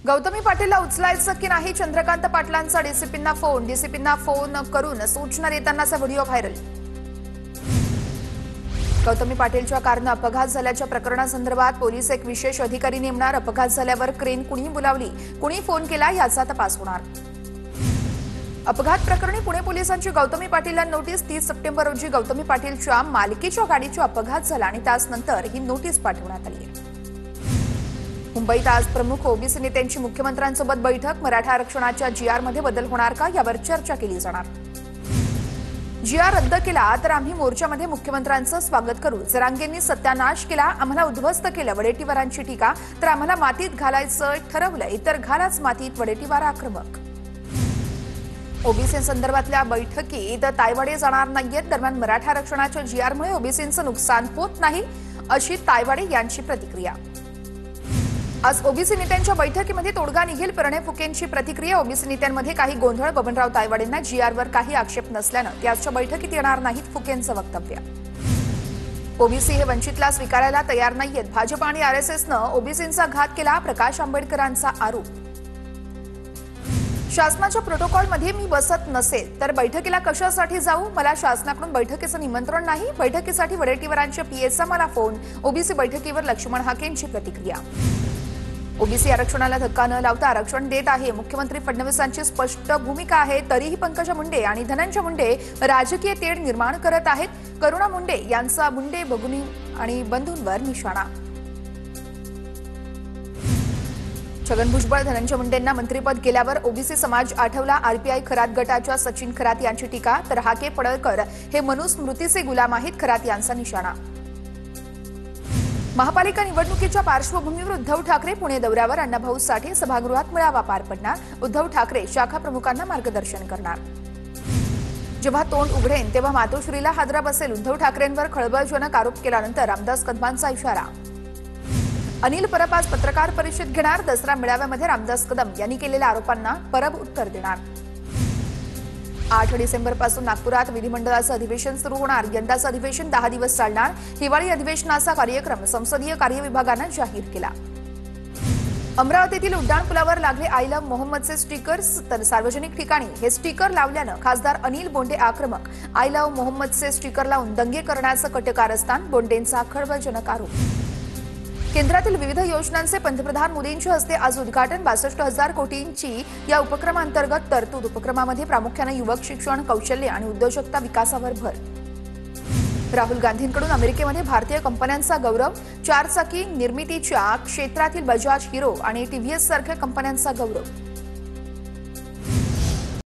गौतमी पाटीलला उचलायचं की नाही चंद्रकांत पाटलांचा डीसीपींना फोन करून सूचना देतानाचा व्हिडिओ व्हायरल। गौतमी पाटीलच्या कारनं अपघात झाल्याच्या प्रकरणासंदर्भात पोलीस एक विशेष अधिकारी नेमणार। अपघात झाल्यावर क्रेन कुणी बोलावली, कुणी फोन केला याचा तपास होणार। अपघात प्रकरणी पुणे पोलिसांची गौतमी पाटीलला नोटीस। 30 सप्टेंबर रोजी गौतमी पाटीलच्या मालकीच्या गाडीचा अपघात झाला आणि त्यानंतर ही नोटीस पाठवण्यात आली आहे। मुंबईत आज प्रमुख ओबीसी नेत्यांची मुख्यमंत्र्यांसोबत बैठक। मराठा आरक्षणाच्या जीआरमध्ये बदल होणार का यावर चर्चा केली जाणार। जीआर रद्द केला तर आम्ही मोर्चामध्ये मुख्यमंत्र्यांचं स्वागत करू। जरांगेंनी सत्यानाश केला, आम्हाला उद्ध्वस्त केलं, वडेट्टीवारांची टीका। तर आम्हाला मातीत घालायचं ठरवलंय तर घालाच मातीत, वडेट्टीवार आक्रमक। ओबीसी संदर्भातल्या बैठकीत तायवाडे जाणार नाहीयेत। दरम्यान मराठा आरक्षणाच्या जीआरमुळे ओबीसींचं नुकसान होत नाही अशी तायवाडे यांची प्रतिक्रिया। आज ओबीसी नेत्यांच्या बैठकीमध्ये तोडगा निघेल, प्रणय फुकेंची प्रतिक्रिया। ओबीसी नेत्यांमध्ये काही गोंधळ, बबनराव तायवाडेंना जीआरवर काही आक्षेप नसल्यानं ते आजच्या बैठकीत येणार नाहीत, फुकेंचं वक्तव्य। ओबीसी हे वंचितला स्वीकारायला तयार नाहीयेत। भाजप आणि आरएसएसनं ओबीसींचा घात केला, प्रकाश आंबेडकरांचा आरोप। शासनाच्या प्रोटोकॉलमध्ये मी बसत नसेल तर बैठकीला कशासाठी जाऊ? मला शासनाकडून बैठकीचं निमंत्रण नाही। बैठकीसाठी वडेट्टीवारांच्या पीएचा मला फोन। ओबीसी बैठकीवर लक्ष्मण हाकेंची प्रतिक्रिया। ओबीसी आरक्षणाला धक्का न लावता आरक्षण देत आहे, मुख्यमंत्री फडणवीसांची स्पष्ट भूमिका आहे। तरीही पंकजा मुंडे आणि धनंजय मुंडे राजकीय तेढ निर्माण करत आहेत। करुणा मुंडे यांचा मुंडे भगिनी आणि बंधूंवर निशाणा। छगन भुजबळ धनंजय मुंडेंना मंत्रिपद गेल्यावर ओबीसी समाज आठवला। आरपीआय खरात गटाच्या सचिन खरात यांची टीका। तर हाके पडळकर हे मनुस्मृतीचे गुलाम आहेत, खरात यांचा निशाणा। महापालिका निवडणुकीच्या पार्श्वभूमीवर उद्धव ठाकरे पुणे दौऱ्यावर। अण्णाभाऊ साठे सभागृहात मेळावा पार पडणार। उद्धव ठाकरे शाखा प्रमुखांना मार्गदर्शन करणार। जेव्हा तोंड उघडेन तेव्हा मातोश्रीला हादरा बसेल, उद्धव ठाकरेंवर खळबळजनक आरोप केल्यानंतर रामदास कदमांचा इशारा। अनिल परब आज पत्रकार परिषद घेणार। दसरा मेळाव्यामध्ये रामदास कदम यांनी केलेल्या आरोपांना परब उत्तर देणार। 8 डिसेंबरपासून नागपुरात विधिमंडळाचं अधिवेशन सुरू होणार। यंदाचं अधिवेशन 10 दिवस चालणार। हिवाळी अधिवेशनाचा कार्यक्रम संसदीय कार्य विभागानं जाहीर केला। अमरावतीतील उड्डाणपुलावर लागले आय लव्ह मोहम्मदचे स्टिकर्स। तर सार्वजनिक ठिकाणी हे स्टिकर लावल्यानं खासदार अनिल बोंडे आक्रमक। आय लव्ह मोहम्मदचे स्टिकर लावून दंगे करण्याचं कटकारस्थान, बोंडेंचा खळबळजनक आरोप। केंद्रातील विविध योजनांचे पंतप्रधान मोदींच्या हस्ते आज उद्घाटन। 62,000 कोटींची या उपक्रमांतर्गत तरतूद। उपक्रमामध्ये प्रामुख्याने युवक शिक्षण, कौशल्य आणि उद्योजकता विकासावर भर। राहुल गांधींकडून अमेरिकेमध्ये भारतीय कंपन्यांचा गौरव। 4 चाकी निर्मितीच्या क्षेत्रातील बजाज, हिरो आणि टीव्हीएस सारख्या कंपन्यांचा गौरव।